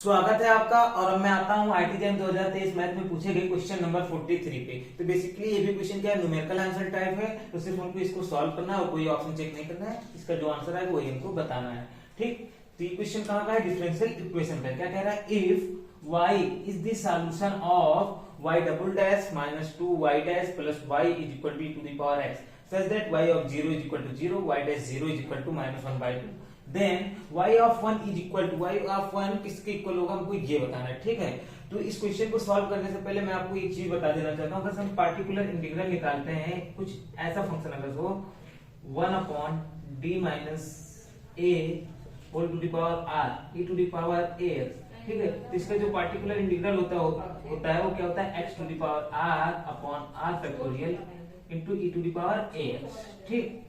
स्वागत है आपका। और अब मैं आता हूँ आईटी जैम 2023 मैथ में पूछे गए क्वेश्चन नंबर 43 पे। तो बेसिकली ये भी क्वेश्चन क्या है, न्यूमेरिकल आंसर टाइप है। तो सिर्फ हमको इसको सॉल्व करना है और कोई ऑप्शन चेक नहीं करना है। इसका जो आंसर है वही हमको बताना है। ठीक, तो ये क्वेश्चन कहाँ का है, डिफरेंशियल इक्वेशन का। क्या कह रहा है, if y is the solution of y double dash minus 2y dash plus y is equal to the power x such that y of 0 is equal to 0, y dash 0 is equal to minus 1 by 2, then y of 1 is equal to y of 1 किसके equal होगा, हमको ये बताना है। ठीक है, तो इस क्वेश्चन को सॉल्व करने से पहले मैं आपको एक चीज बता देना चाहता हूँ। अगर हम पार्टिकुलर इंटीग्रल निकालते हैं, कुछ ऐसा फंक्शन अगर हो 1 upon D minus A whole to the power R E to the power A X, ठीक है, तो इसका जो पार्टिकुलर इंटीग्रल होता है वो क्या होता है, x to the power r upon r factorial into E to the power A X. ठीक,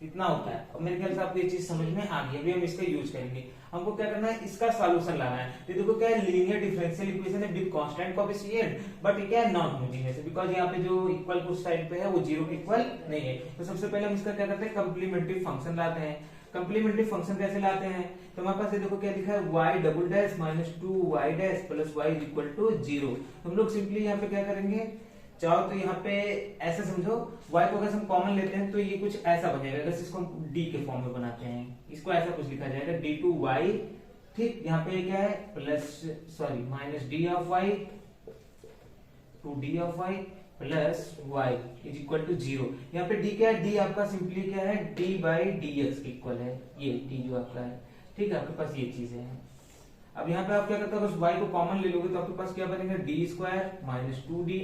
इतना होता है। और मेरे ख्याल से आपको ये चीज समझ में आ गई। अभी हम इसका यूज करेंगे। हमको क्या करना है, इसका सॉल्यूशन लाना है। तो देखो क्या है, लीनियर डिफरेंशियल इक्वेशन है विद कांस्टेंट कोएफिशिएंट, बट ये क्या है, नॉन होमोजेनियस है, बिकॉज़ यहाँ पे जो इक्वल कुछ साइड पे है वो जीरो के इक्वल नहीं है। तो सबसे पहले हम इसका क्या करते हैं, कंप्लीमेंट्री फंक्शन लाते हैं। कंप्लीमेंट्री फंक्शन कैसे लाते हैं, तो हमारे पास ये देखो क्या लिखा है, y double dash minus 2y dash plus y is equal to 0। तो हम लोग सिंपली यहाँ पे क्या करेंगे, चाहो तो यहाँ पे ऐसा समझो, y को अगर हम कॉमन लेते हैं तो ये कुछ ऐसा बनेगा। अगर इसको हम d के फॉर्म में बनाते हैं, इसको ऐसा कुछ लिखा जाएगा d2y। ठीक, यहाँ पे क्या है, minus d of y two d of y plus y is equal to 0। यहाँ पे d क्या है, d आपका सिंपली क्या है, d बाई डी एक्स के इक्वल है। ये d जो आपका है, ठीक है, आपके पास ये चीजें हैं। अब यहाँ पे आप क्या करते हो, अगर y को कॉमन ले लोगे तो आपके पास क्या बनेगा, d square minus 2d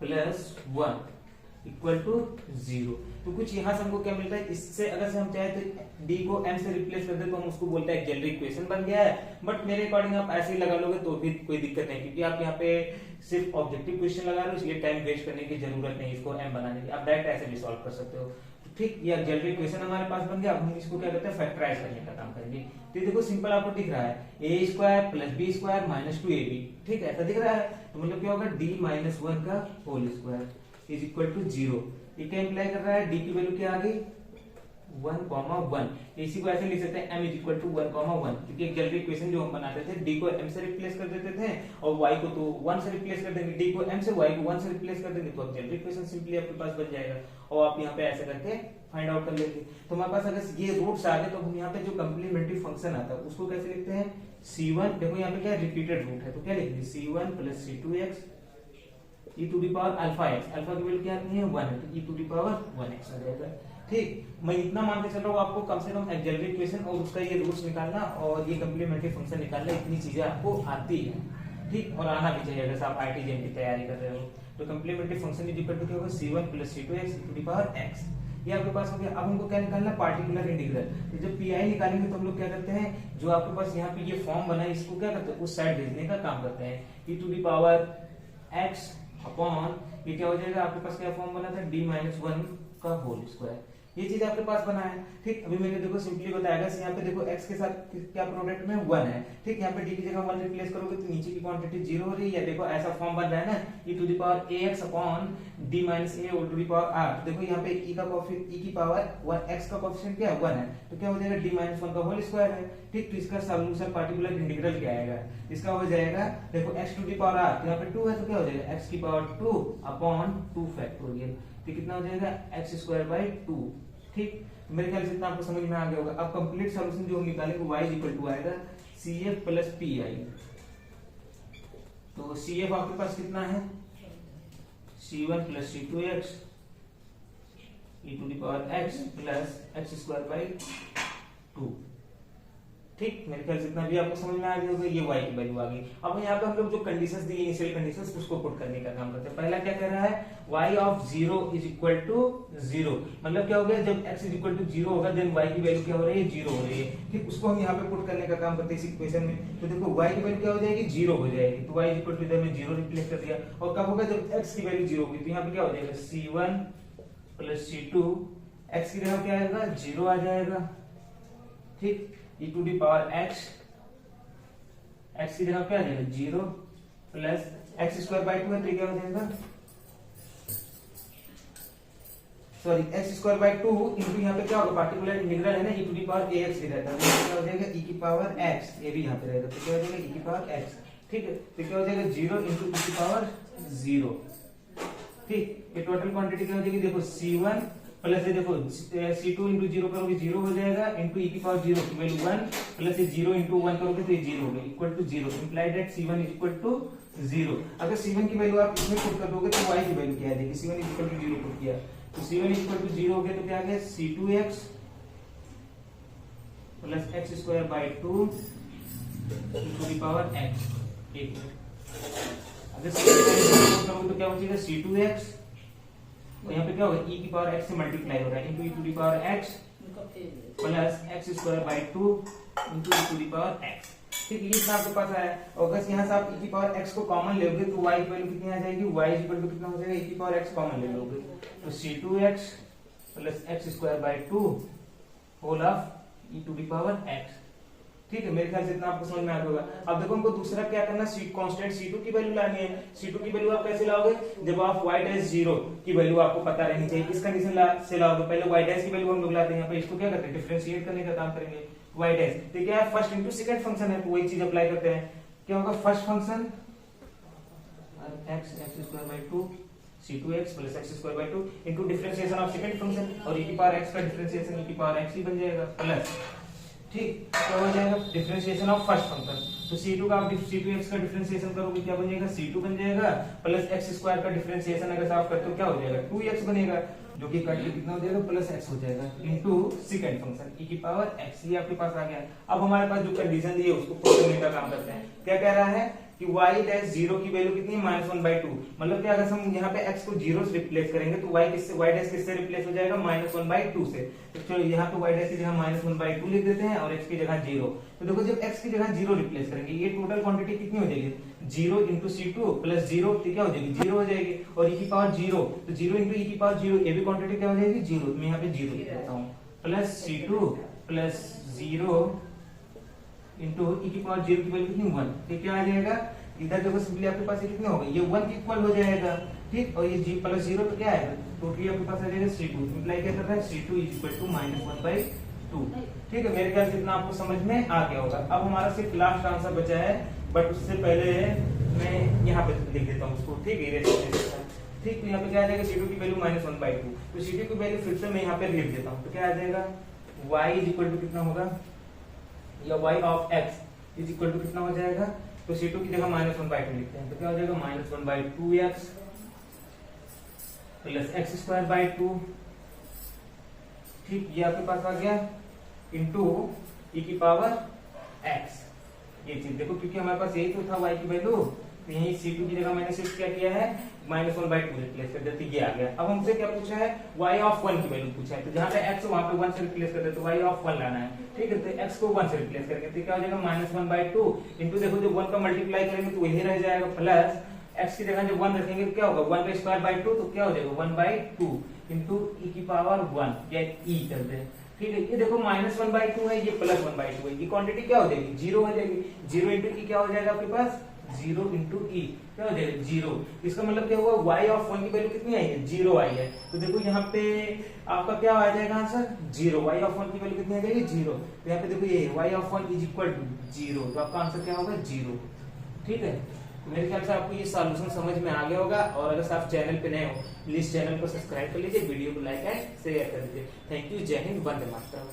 plus 1 equal to 0। तो कुछ यहाँ से हमको क्या मिलता है, इससे अगर से हम चाहे तो d को m से रिप्लेस कर दे तो हम उसको बोलते हैं जेनरिक इक्वेशन बन गया है। बट मेरे अकॉर्डिंग आप ऐसे ही लगा लोगे तो भी कोई दिक्कत नहीं, क्योंकि आप यहाँ पे सिर्फ ऑब्जेक्टिव क्वेश्चन लगा रहे हो, इसलिए टाइम वेस्ट करने की जरूरत नहीं इसको m बनाने की। आप डायरेक्ट ऐसे भी सॉल्व कर सकते हो। ठीक, ये जेनरिक इक्वेशन हमारे पास बन गया। अब हम इसको क्या करते हैं, फैक्टराइज करने का काम करेंगे। तो ये देखो सिंपल आपको दिख रहा है, A square plus B square minus 2ab। ठीक है, ऐसा दिख रहा है। तो मतलब क्या होगा, d माइनस 1 का whole square is equal to 0। ये क्या इंप्लाई कर रहा है, d की वैल्यू क्या आ गई, 1,1। इसी को ऐसे लिख सकते हैं m इज इक्वल टू 1,1, क्योंकि एक जनरल इक्वेशन जो हम बनाते थे, d को m से रिप्लेस कर देते थे और y को तो 1 से रिप्लेस कर देंगे, d को m से y को 1 से रिप्लेस कर देंगे, तो जनरल इक्वेशन सिंपली आपके पास बन जाएगा। और आप यहाँ पे ऐसे करके फाइंड आउट कर लेंगे। तो हमारे पास अगर ये रूट्स आ गए तो हम यहाँ पे जो कंप्लीमेंट्री फंक्शन आता है उसको कैसे लिखते हैं, c1। देखो यहाँ पे क्या रिपीटेड रूट है, तो क्या लिखेंगे, c1 plus c2x e to the power alpha x। Alpha की वैल्यू क्या आती है, 1 है, तो e to the power 1x आ जाएगा। ठीक, मैं इतना मान के चल रहा हूँ, आपको कम से कम एक्जेलरी इक्वेशन और उसका ये रूट्स निकालना और ये कंप्लीमेंट्री फंक्शन निकालना, इतनी चीजें आपको आती है। ठीक, और आना भी चाहिए अगर आप आईटी जेम की तैयारी कर रहे हो। तो complementary function is equal to क्या होगा, c1 plus c2x e to the power x। ये आपके पास हो गया। अब हमको क्या निकालना है, पार्टिकुलर इंटीग्रल। तो जब पीआई निकालेंगे तो हम लोग क्या करते हैं, जो आपके पास यहाँ पे ये फॉर्म बना है इसको क्या करते हैं, उस साइड भेजने का काम करते हैं। e to the power x upon ये क्या हो जाएगा, आपके पास क्या फॉर्म बना था, d माइनस 1 का होल स्क्वायर। ये चीज आपके पास बना है। ठीक, अभी मैंने देखो सिंपली बताया, यहाँ पे देखो x के साथ क्या प्रोडक्ट में 1 है। ठीक, यहाँ पे d की जगह 1 रिप्लेस करोगे तो नीचे की क्वांटिटी 0 हो रही है। देखो ऐसा फॉर्म बन रहा है ना, e to the power ax upon d minus a whole to the power r। तो देखो यहाँ पे e की पावर x का कोएफिशिएंट क्या है, 1 है, तो क्या हो जाएगा, d माइनस 1 का होल स्क्वायर है। ठीक, तो इसका सॉल्यूशन पार्टिकुलर इंटीग्रल क्या आएगा, इसका हो जाएगा, देखो x to the power r, तो यहाँ पे 2 है तो क्या हो जाएगा, x की पावर 2 अपॉन 2 फैक्टोरियल। तो कितना हो जाएगा, x स्क्वायर बाई 2। ठीक, मेरे ख्याल से इतना आपको समझ में आ गया होगा। अब कंप्लीट सॉल्यूशन जो हम निकालेंगे y इज इक्वल टू आएगा cf प्लस pi। तो cf आपके पास कितना है, c1 plus c2x e to the power x plus x square by 2। ठीक, मेरे ख्याल से इतना भी आपको समझ में आ गया होगा। ये y की वैल्यू आ गई। अब यहाँ पे हम लोग जो कंडीशंस दी, इनिशियल कंडीशंस, उसको पुट करने का काम करते हैं। पहला क्या कर रहा है, y of 0 is equal to 0। मतलब क्या हो गया, जब x इज इक्वल टू 0 होगा देन y की वैल्यू क्या हो रही है, 0 हो रही है। ठीक, उसको हम यहाँ पे पुट करने का काम करते हैं इस इक्वेशन में। तो देखो y की वैल्यू क्या हो जाएगी, 0 हो जाएगी। तो y इज इक्वल टू इधर में 0 रिप्लेस कर दिया। और कब होगा, जब x की वैल्यू 0 होगी। तो यहाँ पे क्या हो जाएगा, c1 प्लस c2, x की जगह क्या आएगा, 0 आ जाएगा। ठीक, e to the power x की जगह क्या आ जाएगा, 0 प्लस x स्क्वायर बाई 2 है, तो क्या हो जाएगा, sorry x square by 2 into यहाँ पे क्या होगा, पार्टिकुलर इंटीग्रल है ना, e to the power ax भी रहता है, तो क्या हो जाएगा e की पावर x, ये भी यहाँ पे रहेगा, तो क्या हो जाएगा e की पावर x, ठीक है। तो क्या हो जाएगा 0 इंटू e की पावर 0, ठीक। ये टोटल क्वांटिटी क्या हो जाएगी, देखो c1 प्लस ये देखो c2 इंटू 0 करोगे 0 हो जाएगा, इंटू e की पावर 0 की वैल्यू 1 प्लस ये 0 इंटू 1 करोगे तो ये 0 हो गया, equal to 0, implied that c1 is equal to 0। अगर c1 की वैल्यू आप इसमें पुट कर दोगे तो y की वैल्यू क्या आ जाएगी, c1 is equal to 0 put किया तो c1 इज इक्वल टू 0 हो गया, तो क्या आ गया c2x plus x square by 2 to the power x, एक अगर c2 करोगे तो क्या बचेगा c2x, और यहाँ पे क्या होगा e की पावर x से मल्टीप्लाई हो रहा है into e to the power x plus x square by 2 into e to the power x, ठीक। ये इतना आपके पास आया, और अगर यहाँ से आप e की पावर x को कॉमन लोगे तो y की वैल्यू कितनी आ जाएगी, y इक्वल टू कितना हो जाएगा, e की पावर x कॉमन ले लोगे तो c2x plus x square by 2 whole of e to the power x, ठीक है। मेरे ख्याल से इतना आपको समझ में आ होगा। अब देखो हमको दूसरा क्या करना, कांस्टेंट c2 की वैल्यू लानी है। c2 की वैल्यू आप कैसे लाओगे, जब आप y डैश 0 की वैल्यू आपको पता रहनी चाहिए, किस कंडीशन से लाओगे, पहले y डैश की वैल्यू हम लोग लाते हैं, यहाँ पे इसको क्या करते हैं, डिफरेंशिएट करने का काम करेंगे, y डैश तो क्या है फर्स्ट इंटू सेकंड फंक्शन है, तो वही चीज अप्लाई करते हैं, क्या होगा first function x square by 2 c2x plus x square by 2 into differentiation of second function, और e की पावर x का डिफरेंशिएशन e की पावर x ही बन जाएगा प्लस, ठीक, तो हो जाएगा डिफरेंशिएशन ऑफ फर्स्ट फंक्शन, तो c2 का आप c2x का डिफरेंशिएशन करोगे क्या बन जाएगा, c2 बन जाएगा प्लस x स्क्वायर का डिफरेंशिएशन अगर आप करते हो क्या हो जाएगा 2x बनेगा, जो कि कट के कितना हो जाएगा प्लस x हो जाएगा इनटू सेकंड फंक्शन e की पावर x, ये आपके पास आ गया। अब हमारे पास जो कंडीशन दी है उसको प्रूव करने का काम करते हैं। क्या कह रहा है कि y डैश 0 की वैल्यू कितनी है -1/2, मतलब कि अगर हम यहाँ पे x को 0 से रिप्लेस करेंगे तो y डैश किससे रिप्लेस हो जाएगा -1/2 से, तो चलो यहाँ पे y डैश की जगह -1/2 लिख देते हैं और x की जगह 0। तो देखो जब x की जगह 0 रिप्लेस करेंगे ये टोटल क्वांटिटी कितनी हो जाएगी, 0 इंटू c2 प्लस 0 तो क्या हो जाएगी 0 हो जाएगी, और e की पावर 0 तो 0 इंटू e की पावर 0 ये भी क्वांटिटी क्या हो जाएगी 0, मैं यहाँ पे 0 लिख देता हूँ, plus c2 plus 0 into e की पावर 0 की वैल्यू कितनी 1, तो क्या आ जाएगा इधर देखो सिंपली आपके पास ये कितने हो गए, ये 1 के इक्वल हो जाएगा, ठीक, और ये g प्लस 0 तो क्या आएगा टोटली आपके पास आ जाएगा c2, इंप्लाई क्या कर रहा है c2 इज इक्वल टू -1/2, ठीक है। मेरे ख्याल से इतना आपको समझ में आ गया होगा। अब हमारा सिर्फ लास्ट आंसर बचा है, बट उससे पहले मैं यहाँ पे लिख देता हूँ उसको, ठीक है, ठीक, तो यहाँ पे क्या आ जाएगा c2 की वैल्यू -1/2, तो c2 की वैल्यू फिर से मैं यहाँ पे लिख देता हूँ, तो क्या आ जाएगा y इज इक्वल टू कितना होगा, या y of x is equal to कितना हो जाएगा, तो c2 की जगह -1/2 लिखते हैं, तो क्या हो जाएगा -1/2x plus x square by 2, ठीक, ये आपके पास आ गया इंटू e की पावर x, ये चीज देखो क्योंकि हमारे पास यही तो था y की वैल्यू, तो यही c2 की जगह मैंने सिर्फ क्या किया है -1/2 रिप्लेस कर देते, ये आ गया। अब हमसे क्या पूछा है, y ऑफ 1 की वैल्यू पूछा है, तो जहां पे x वहां पे 1 से रिप्लेस कर देते, तो y ऑफ 1 लाना है, ठीक है, तो x को 1 से रिप्लेस करेंगे तो क्या हो जाएगा -1/2 इंटू देखो जब 1 का मल्टीप्लाई करेंगे तो वही रह जाएगा, प्लस x की जगह जब 1 रखेंगे तो क्या होगा 1 का स्क्वायर बाय 2, तो क्या हो जाएगा 1/2 इंटू e की पावर 1 या e कर दे, ठीक है। ये देखो -1/2 है, ये +1/2 है, ये क्वांटिटी क्या हो जाएगी 0 हो जाएगी, 0 इंटू e क्या हो जाएगा आपके पास 0 इंटू e क्या हो जाएगा 0, इसका मतलब क्या हुआ y ऑफ 1 की वैल्यू कितनी आई है 0 आई है, तो देखो यहाँ पे आपका क्या आ जाएगा आंसर 0, y ऑफ 1 की वैल्यू कितनी आ जाएगी 0, तो यहाँ पे देखो ये y of 1 is equal to 0, तो आपका आंसर क्या होगा 0, ठीक है। मेरे ख्याल से आपको ये सॉल्यूशन समझ में आ गया होगा, और अगर आप चैनल पे नए हो प्लीज चैनल को सब्सक्राइब कर लीजिए, वीडियो को लाइक एंड शेयर कर दीजिए। थैंक यू, जय हिंद, वंदे मातरम।